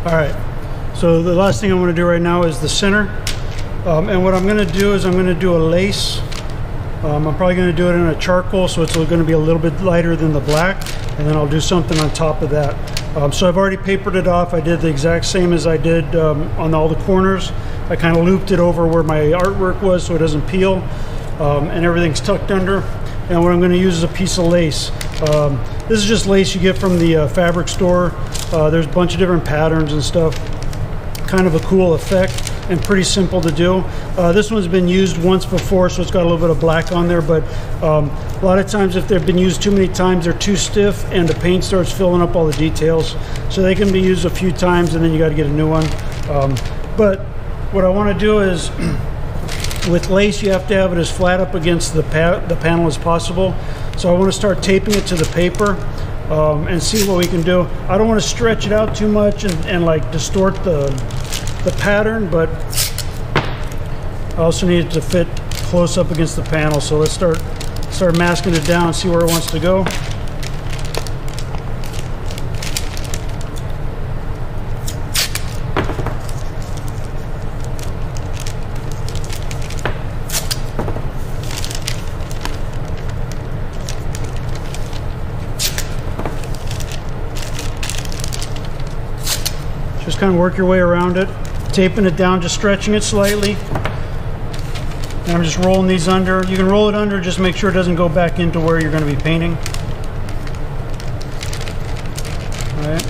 All right, so the last thing I'm going to do right now is the center. And what I'm going to do is I'm going to do a lace. I'm probably going to do it in a charcoal, so it's going to be a little bit lighter than the black, and then I'll do something on top of that. So I've already papered it off. I did the exact same as I did on all the corners. I kind of looped it over where my artwork was so it doesn't peel, and everything's tucked under. And what I'm going to use is a piece of lace. This is just lace you get from the fabric store. There's a bunch of different patterns and stuff. Kind of a cool effect and pretty simple to do. This one's been used once before, so it's got a little bit of black on there, but a lot of times if they've been used too many times, they're too stiff and the paint starts filling up all the details. So they can be used a few times and then you got to get a new one. But what I want to do is, with lace, you have to have it as flat up against the panel as possible. So I want to start taping it to the paper and see what we can do. I don't want to stretch it out too much and like distort the pattern, but I also need it to fit close up against the panel. So let's start masking it down and see where it wants to go. Just kind of work your way around it, taping it down, just stretching it slightly. And I'm just rolling these under. You can roll it under, just make sure it doesn't go back into where you're going to be painting. All right.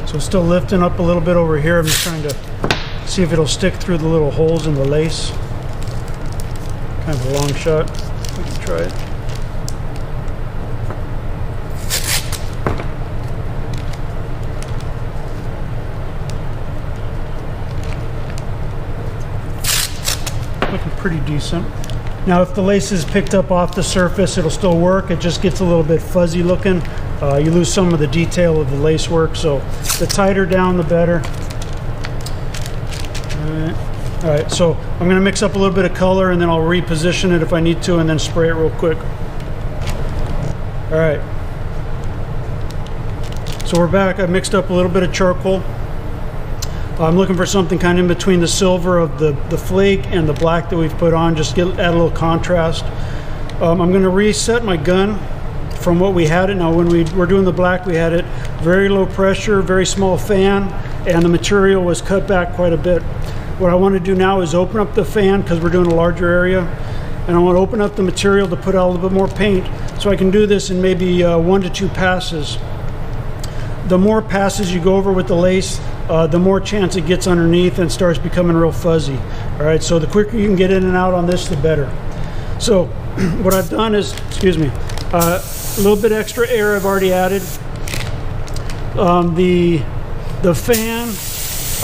So still lifting up a little bit over here. I'm just trying to see if it'll stick through the little holes in the lace. Kind of a long shot. We can try it. Looking pretty decent. Now if the lace is picked up off the surface, it'll still work. It just gets a little bit fuzzy looking. You lose some of the detail of the lace work, so the tighter down the better. All right, so I'm going to mix up a little bit of color and then I'll reposition it if I need to and then spray it real quick. All right, so we're back. I mixed up a little bit of charcoal. I'm looking for something kind of in between the silver of the flake and the black that we've put on, just add a little contrast. I'm going to reset my gun from what we had it. Now when we were doing the black, we had it very low pressure, very small fan, and the material was cut back quite a bit. What I want to do now is open up the fan because we're doing a larger area, and I want to open up the material to put out a little bit more paint, so I can do this in maybe 1 to 2 passes. The more passes you go over with the lace, the more chance it gets underneath and starts becoming real fuzzy. All right, so the quicker you can get in and out on this, the better. So what I've done is, excuse me, a little bit extra air I've already added. The fan,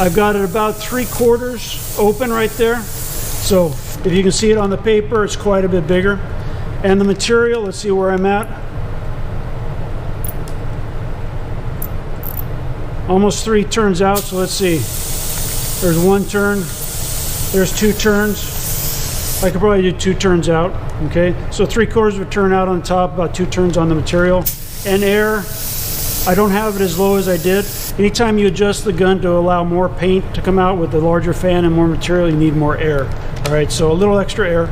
I've got it about 3/4 open right there. So if you can see it on the paper, it's quite a bit bigger. And the material, let's see where I'm at. Almost 3 turns out, so let's see. There's 1 turn, there's 2 turns. I could probably do 2 turns out, okay? So 3/4 of a turn out on top, about 2 turns on the material. And air, I don't have it as low as I did. Anytime you adjust the gun to allow more paint to come out with the larger fan and more material, you need more air. All right, so a little extra air.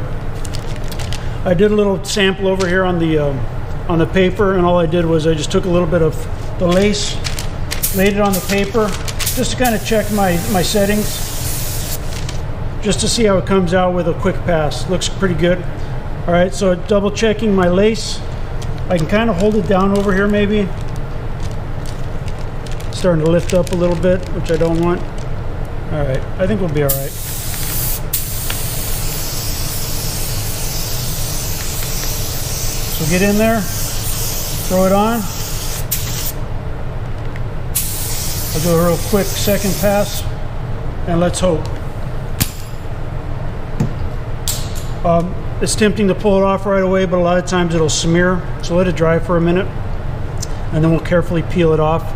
I did a little sample over here on the paper, and all I did was I just took a little bit of the lace, laid it on the paper, just to kind of check my settings, just to see how it comes out with a quick pass. Looks pretty good. All right, so double checking my lace. I can kind of hold it down over here maybe. Starting to lift up a little bit, which I don't want. All right, I think we'll be all right. So get in there, throw it on. I'll do a real quick second pass, and let's hope. It's tempting to pull it off right away, but a lot of times it'll smear. So let it dry for a minute, and then we'll carefully peel it off.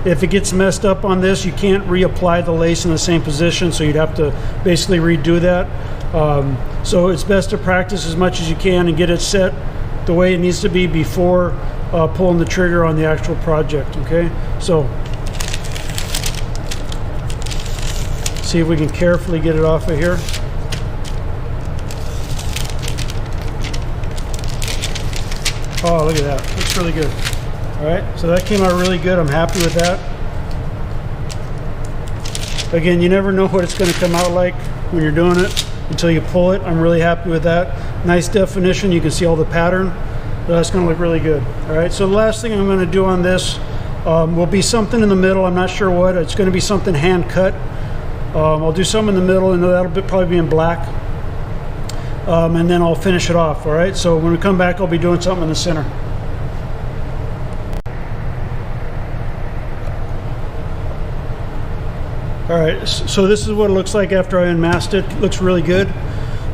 If it gets messed up on this, you can't reapply the lace in the same position, so you'd have to basically redo that. So it's best to practice as much as you can and get it set the way it needs to be before pulling the trigger on the actual project, okay? So see if we can carefully get it off of here. Oh, look at that. Looks really good. All right, so that came out really good. I'm happy with that. Again, you never know what it's going to come out like when you're doing it until you pull it. I'm really happy with that. Nice definition. You can see all the pattern. That's going to look really good. All right, so the last thing I'm going to do on this will be something in the middle. I'm not sure what. It's going to be something hand cut. I'll do some in the middle, and that'll probably be in black. And then I'll finish it off. All right, so when we come back, I'll be doing something in the center. All right, so this is what it looks like after I unmasked it. It looks really good.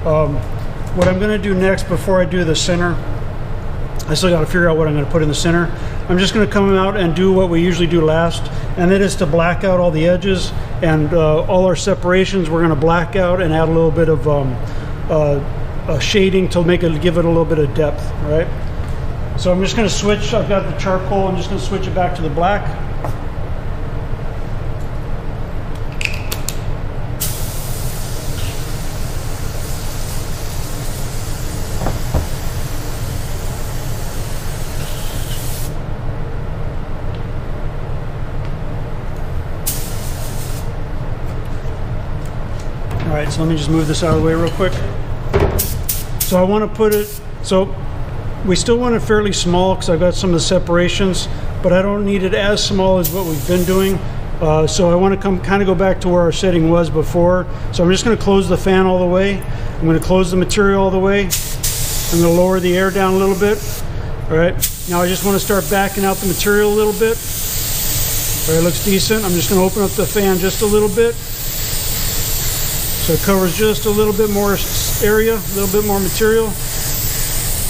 What I'm going to do next before I do the center, I still got to figure out what I'm going to put in the center. I'm just going to come out and do what we usually do last, and that is to black out all the edges and all our separations. We're going to black out and add a little bit of shading to give it a little bit of depth. All right. So I'm just going to switch. I've got the charcoal. I'm just going to switch it back to the black. All right, so let me just move this out of the way real quick. So I want to put it, so we still want it fairly small because I've got some of the separations, but I don't need it as small as what we've been doing. So I want to kind of go back to where our setting was before. So I'm just going to close the fan all the way. I'm going to close the material all the way. I'm going to lower the air down a little bit. All right, now I just want to start backing out the material a little bit. All right, it looks decent. I'm just going to open up the fan just a little bit. So it covers just a little bit more area, a little bit more material.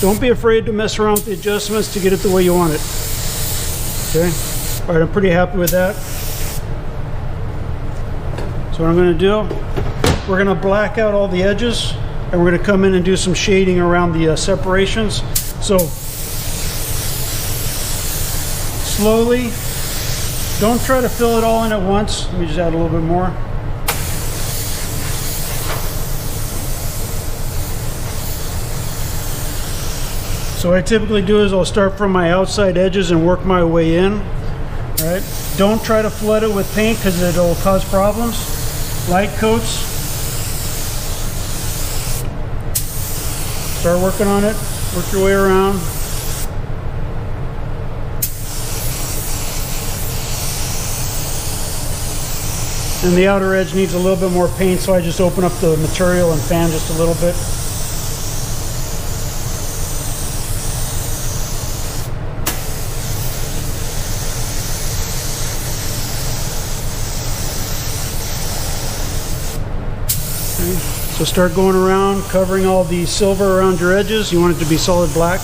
Don't be afraid to mess around with the adjustments to get it the way you want it. Okay, all right, I'm pretty happy with that. So what I'm going to do, we're going to black out all the edges, and we're going to come in and do some shading around the separations. So slowly, don't try to fill it all in at once. Let me just add a little bit more. So what I typically do is I'll start from my outside edges and work my way in. All right. Don't try to flood it with paint because it'll cause problems. Light coats. Start working on it. Work your way around. And the outer edge needs a little bit more paint, so I just open up the material and fan just a little bit. So start going around, covering all the silver around your edges. You want it to be solid black.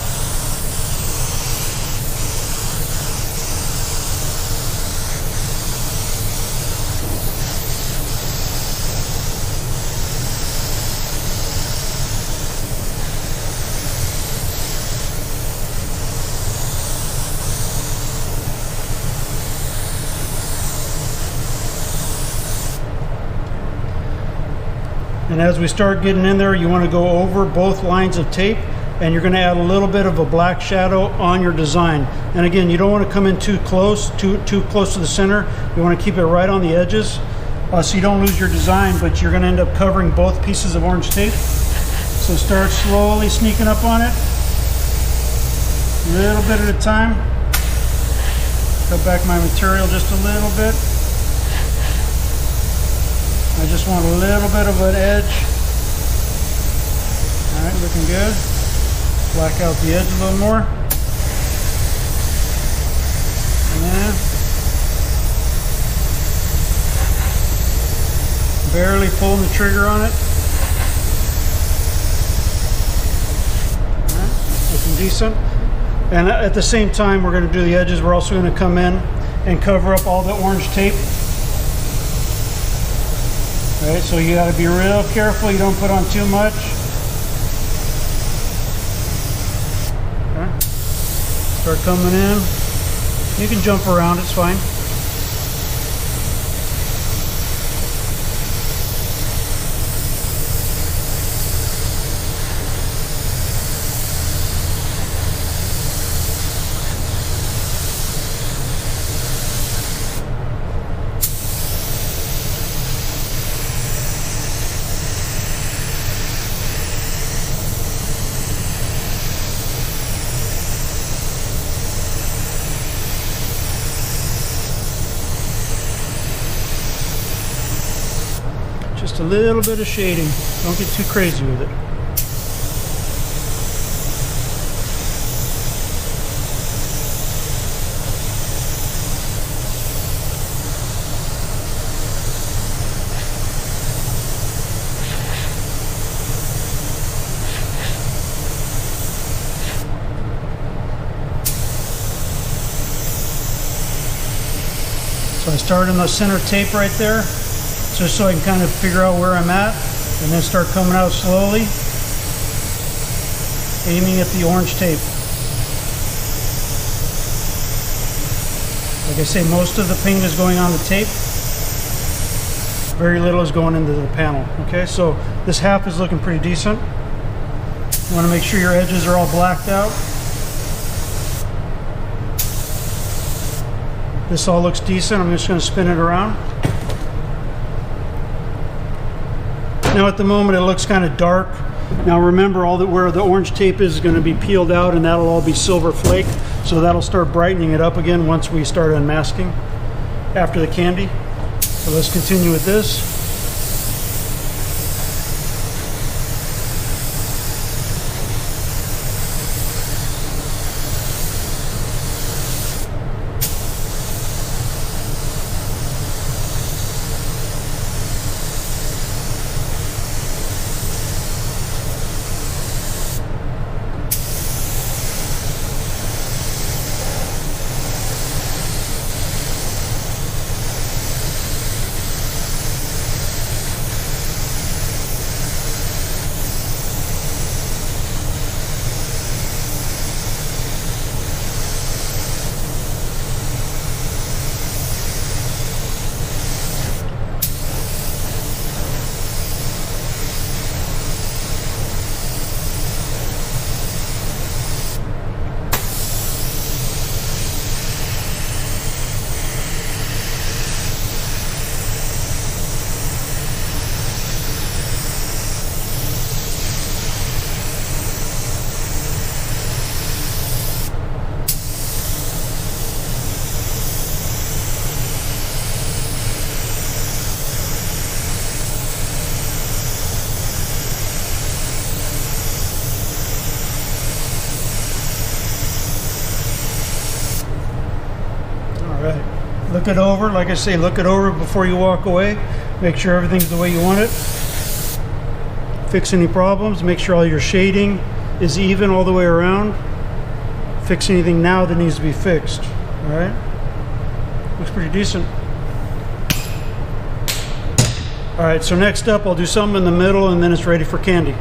And as we start getting in there, you want to go over both lines of tape, and you're going to add a little bit of a black shadow on your design. And again, you don't want to come in too close to the center. You want to keep it right on the edges so you don't lose your design, but you're going to end up covering both pieces of orange tape. So start slowly sneaking up on it, a little bit at a time. Cut back my material just a little bit. I just want a little bit of an edge. All right, looking good. Black out the edge a little more. And then barely pulling the trigger on it. decent. And at the same time, we're going to do the edges. We're also going to come in and cover up all the orange tape. All right, so you got to be real careful. You don't put on too much. Okay. Start coming in. You can jump around, it's fine. Just a little bit of shading. Don't get too crazy with it. So I start in the center tape right there, just so I can kind of figure out where I'm at, and then start coming out slowly, aiming at the orange tape. Like I say, most of the paint is going on the tape. Very little is going into the panel. Okay, so this half is looking pretty decent. You want to make sure your edges are all blacked out. This all looks decent. I'm just going to spin it around. Now at the moment it looks kind of dark. Now remember, where the orange tape is going to be peeled out, and that'll all be silver flake. So that'll start brightening it up again once we start unmasking after the candy. So let's continue with this. Look it over, like I say, look it over before you walk away. Make sure everything's the way you want it. Fix any problems, make sure all your shading is even all the way around. Fix anything now that needs to be fixed, all right? Looks pretty decent. All right, so next up I'll do something in the middle and then it's ready for candy.